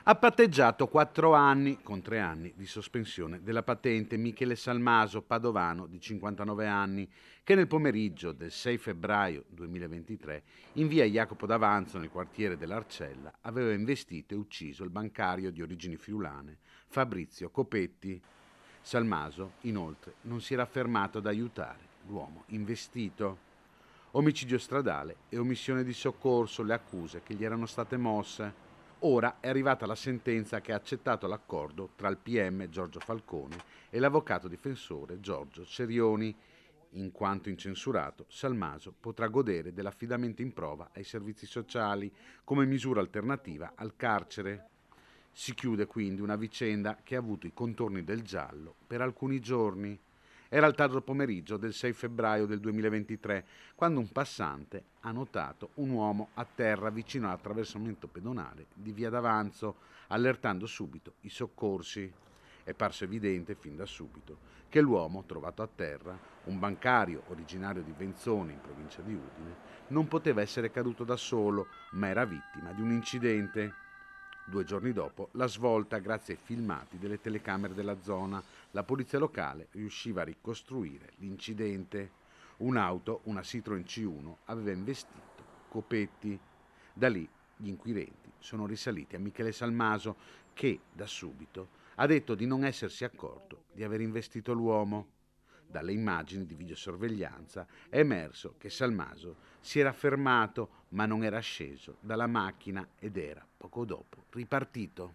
Ha patteggiato 4 anni con 3 anni di sospensione della patente Michele Salmaso, padovano di 59 anni, che nel pomeriggio del 6 febbraio 2023 in via Jacopo d'Avanzo, nel quartiere dell'Arcella, aveva investito e ucciso il bancario di origini friulane Fabrizio Copetti. Salmaso, inoltre, non si era fermato ad aiutare l'uomo investito. Omicidio stradale e omissione di soccorso le accuse che gli erano state mosse. Ora è arrivata la sentenza che ha accettato l'accordo tra il PM Giorgio Falcone e l'avvocato difensore Giorgio Cerioni. In quanto incensurato, Salmaso potrà godere dell'affidamento in prova ai servizi sociali come misura alternativa al carcere. Si chiude quindi una vicenda che ha avuto i contorni del giallo per alcuni giorni. Era il tardo pomeriggio del 6 febbraio del 2023, quando un passante ha notato un uomo a terra vicino all'attraversamento pedonale di Via d'Avanzo, allertando subito i soccorsi. È parso evidente fin da subito che l'uomo trovato a terra, un bancario originario di Venzone in provincia di Udine, non poteva essere caduto da solo, ma era vittima di un incidente. 2 giorni dopo la svolta, grazie ai filmati delle telecamere della zona, la polizia locale riusciva a ricostruire l'incidente. Un'auto, una Citroen C1, aveva investito Copetti. Da lì gli inquirenti sono risaliti a Michele Salmaso che, da subito, ha detto di non essersi accorto di aver investito l'uomo. Dalle immagini di videosorveglianza è emerso che Salmaso si era fermato ma non era sceso dalla macchina ed era, poco dopo, ripartito.